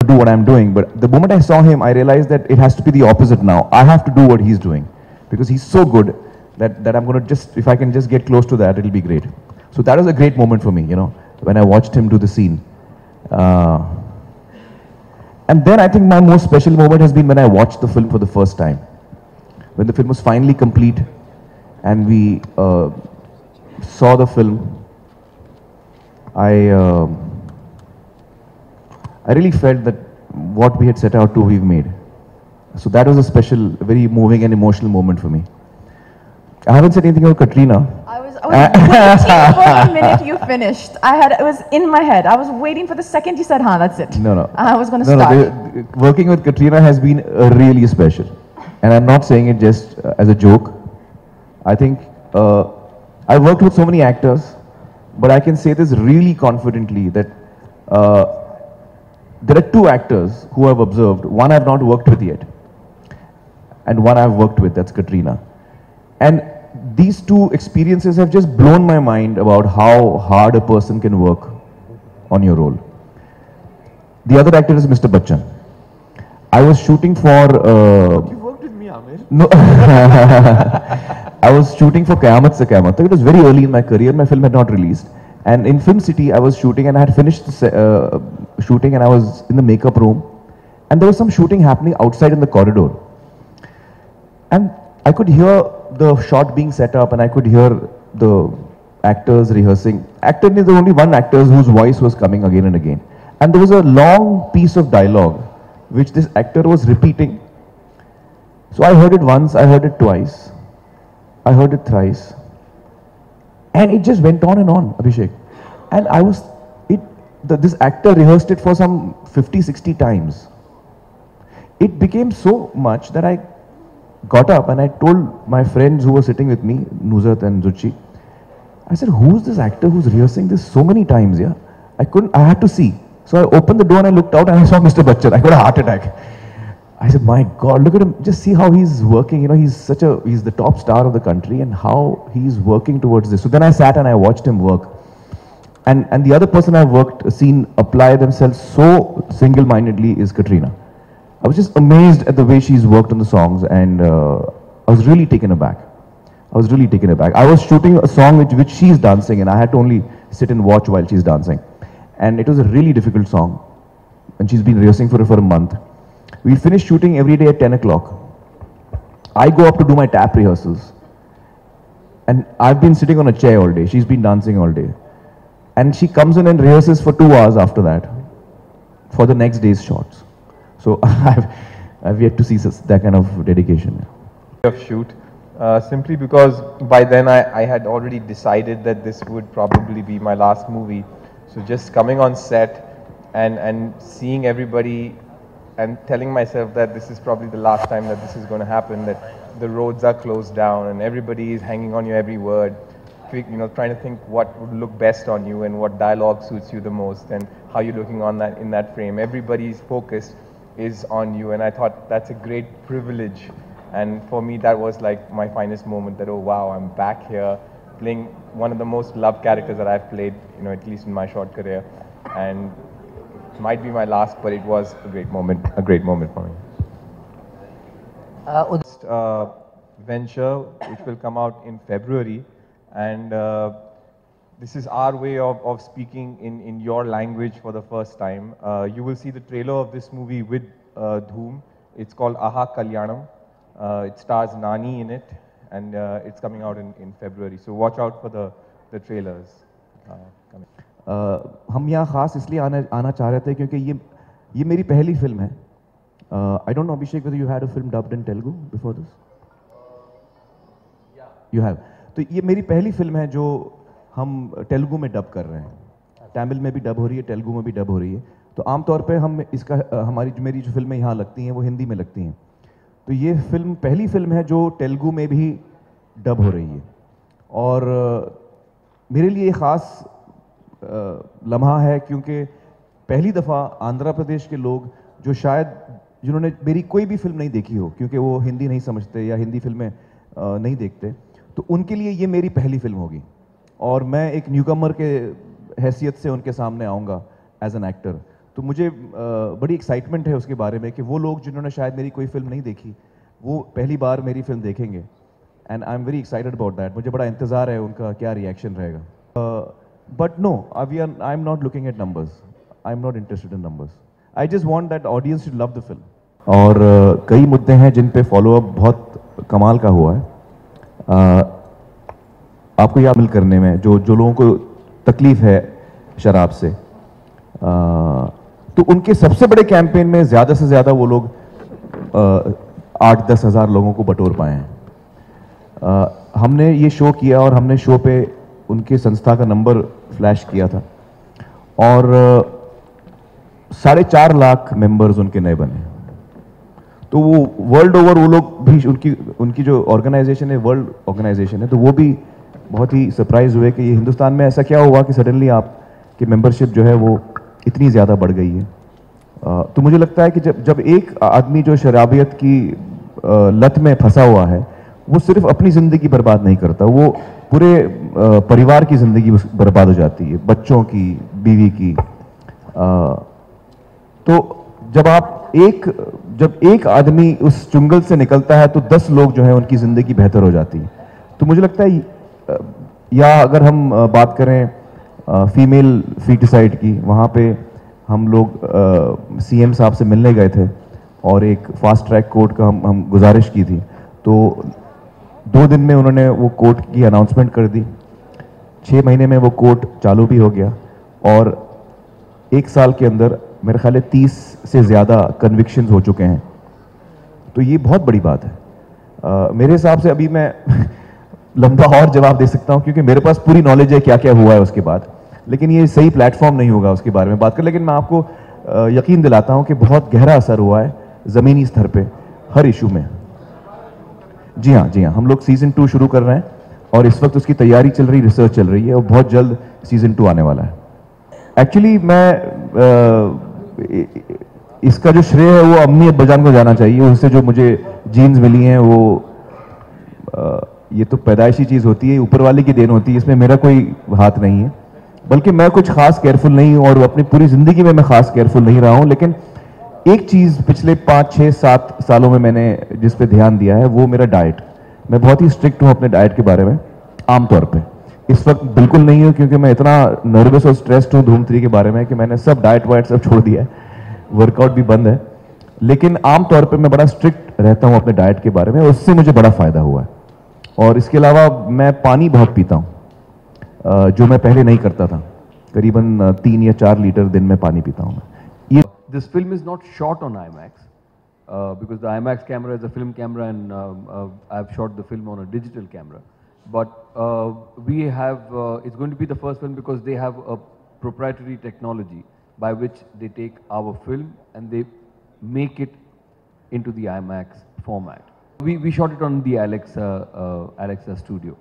do what I'm doing. But the moment I saw him, I realized that it has to be the opposite now. I have to do what he's doing because he's so good that I'm going to just, if I can just get close to that, it'll be great. So that was a great moment for me, you know, when I watched him do the scene. And then I think my most special moment has been when I watched the film for the first time. When the film was finally complete and we saw the film, I really felt that what we had set out to, we've made. So that was a special, very moving and emotional moment for me. I haven't said anything about Katrina. I was waiting for the minute you finished. It was in my head. I was waiting for the second you said, "Huh, that's it." No. I was going to start. Working with Katrina has been really special. And I'm not saying it just as a joke. I think I've worked with so many actors, but I can say this really confidently that there are two actors who I've observed. One I've not worked with yet, and one I've worked with, that's Katrina. And these two experiences have just blown my mind about how hard a person can work on your role. The other actor is Mr. Bachchan. I was shooting for... You worked with me, Amir? No. I was shooting for Qayamat Se Qayamat. It was very early in my career. My film had not released. And in Film City, I was shooting and I had finished the shooting and I was in the makeup room. And there was some shooting happening outside in the corridor. And I could hear the shot being set up and I could hear the actors rehearsing. There was only one actor whose voice was coming again and again. And there was a long piece of dialogue which this actor was repeating. So I heard it once, I heard it twice, I heard it thrice. And it just went on and on, Abhishek. And this actor rehearsed it for some 50, 60 times. It became so much that I got up and I told my friends who were sitting with me, Nuzat and Zuchi, I said, who's this actor who's rehearsing this so many times, yeah? I had to see. So I opened the door and I looked out and I saw Mr. Bachchan. I got a heart attack. I said, my God, look at him. Just see how he's working. You know, he's the top star of the country and how he's working towards this. So then I sat and I watched him work. And the other person I've seen apply themselves so single-mindedly is Katrina. I was just amazed at the way she's worked on the songs and I was really taken aback. I was shooting a song which she's dancing and I had to only sit and watch while she's dancing. And it was a really difficult song. And she's been rehearsing for it for a month. We finish shooting every day at 10 o'clock. I go up to do my tap rehearsals. And I've been sitting on a chair all day. She's been dancing all day. And she comes in and rehearses for 2 hours after that for the next day's shots. So I've yet to see that kind of dedication. Of shoot, simply because by then I had already decided that this would probably be my last movie. So just coming on set and seeing everybody and telling myself that this is probably the last time that this is going to happen, that the roads are closed down and everybody is hanging on your every word, you know, trying to think what would look best on you and what dialogue suits you the most and how you're looking on that in that frame. Everybody's focus is on you, and I thought that's a great privilege. And for me, that was like my finest moment, that, oh wow, I'm back here playing one of the most loved characters that I've played, you know, at least in my short career. And it might be my last, but it was a great moment for me. Venture, which will come out in February, and this is our way of speaking in your language for the first time. You will see the trailer of this movie with Dhoom. It's called Aha Kalyanam. It stars Nani in it, and it's coming out in February. So watch out for the trailers. हम यहाँ खास इसलिए आना चाह रहे थे क्योंकि ये मेरी पहली फिल्म है. I don't know, Abhishek, whether you had a film dubbed in Telugu before this? Yeah. You have. तो ये मेरी पहली फिल्म है जो हम तेलुगु में डब कर रहे हैं. तमिल में भी डब हो रही है, तेलुगु में भी डब हो रही है. तो आमतौर पे हम मेरी जो फिल्में यहाँ लगती हैं वो हिंदी में लगती हैं. तो ये फिल्म पहली फिल्म है जो तेलुगु में भी डब हो रही है. और मेरे लिए ख़ास लम्हा है क्योंकि पहली दफ़ा आंध्र प्रदेश के लोग जो शायद जिन्होंने मेरी कोई भी फिल्म नहीं देखी हो क्योंकि वो हिंदी नहीं समझते या हिंदी फिल्में नहीं देखते, तो उनके लिए ये मेरी पहली फिल्म होगी. और मैं एक न्यूकमर के हैसियत से उनके सामने आऊँगा एज एन एक्टर. तो मुझे बड़ी एक्साइटमेंट है उसके बारे में कि वो लोग जिन्होंने शायद मेरी कोई फिल्म नहीं देखी वो पहली बार मेरी फिल्म देखेंगे, and I am very excited about that. मुझे बड़ा इंतज़ार है उनका क्या रिएक्शन रहेगा। But no, I am not looking at numbers, I am not interested in numbers, I just want that audience to love the film. और कई मुद्दे हैं जिन पे फॉलोअप बहुत कमाल का हुआ है। आपको याद मिल करने में जो लोगों को तकलीफ है शराब से, तो उनके सबसे बड़े कैंपेन में ज़्यादा से ज़्यादा वो लोग 8-10 हज़ार लोगों को बटोर पाए हैं। हमने ये शो किया और हमने शो पे उनके संस्था का नंबर फ्लैश किया था और 4.5 लाख मेंबर्स उनके नए बने। तो वो वर्ल्ड ओवर वो लोग भी, उनकी जो ऑर्गेनाइजेशन है वर्ल्ड ऑर्गेनाइजेशन है, तो वो भी बहुत ही सरप्राइज हुए कि ये हिंदुस्तान में ऐसा क्या हुआ कि सडनली आपकी मेंबरशिप जो है वो इतनी ज़्यादा बढ़ गई है। तो मुझे लगता है कि जब एक आदमी जो शराबियत की लत में फंसा हुआ है वो सिर्फ अपनी ज़िंदगी बर्बाद नहीं करता, वो पूरे परिवार की ज़िंदगी बर्बाद हो जाती है, बच्चों की, बीवी की। तो जब एक आदमी उस चुंगल से निकलता है तो 10 लोग जो है उनकी ज़िंदगी बेहतर हो जाती है। तो मुझे लगता है, या अगर हम बात करें फीमेल फीटिसाइड की, वहाँ पे हम लोग सीएम साहब से मिलने गए थे और एक फास्ट ट्रैक कोर्ट का हम गुजारिश की थी। तो 2 दिन में उन्होंने वो कोर्ट की अनाउंसमेंट कर दी, 6 महीने में वो कोर्ट चालू भी हो गया और 1 साल के अंदर मेरे ख्याल है 30 से ज़्यादा कन्विक्शंस हो चुके हैं। तो ये बहुत बड़ी बात है। मेरे हिसाब से अभी मैं लंबा और जवाब दे सकता हूँ क्योंकि मेरे पास पूरी नॉलेज है क्या क्या हुआ है उसके बाद, लेकिन ये सही प्लेटफॉर्म नहीं होगा उसके बारे में बात कर। लेकिन मैं आपको यकीन दिलाता हूँ कि बहुत गहरा असर हुआ है ज़मीनी स्तर पे हर इशू में। जी हाँ, हम लोग सीज़न 2 शुरू कर रहे हैं और इस वक्त उसकी तैयारी चल रही, रिसर्च चल रही है और बहुत जल्द सीज़न 2 आने वाला है। एक्चुअली मैं इसका जो श्रेय है वो अम्मी अब्बाजान को जाना चाहिए। उनसे जो मुझे जीन्स मिली हैं वो ये तो पैदाइशी चीज़ होती है, ऊपर वाले की देन होती है, इसमें मेरा कोई हाथ नहीं है। बल्कि मैं कुछ खास केयरफुल नहीं हूँ और अपनी पूरी ज़िंदगी में मैं खास केयरफुल नहीं रहा हूँ, लेकिन एक चीज़ पिछले 5, 6, 7 सालों में मैंने जिस पे ध्यान दिया है वो मेरा डाइट। मैं बहुत ही स्ट्रिक्ट हूँ अपने डाइट के बारे में आमतौर पे। इस वक्त बिल्कुल नहीं हूँ क्योंकि मैं इतना नर्वस और स्ट्रेस्ड हूँ धूम-3 के बारे में कि मैंने सब डाइट वाइट सब छोड़ दिया है, वर्कआउट भी बंद है। लेकिन आमतौर पर मैं बड़ा स्ट्रिक्ट रहता हूँ अपने डाइट के बारे में, उससे मुझे बड़ा फ़ायदा हुआ है। और इसके अलावा मैं पानी बहुत पीता हूँ, जो मैं पहले नहीं करता था। करीबन 3 या 4 लीटर दिन में पानी पीता हूँ मैं। This film is not shot on IMAX because the IMAX camera is a film camera and I've shot the film on a digital camera. But we have, it's going to be the first film because they have a proprietary technology by which they take our film and they make it into the IMAX format. We shot it on the Alexa studio.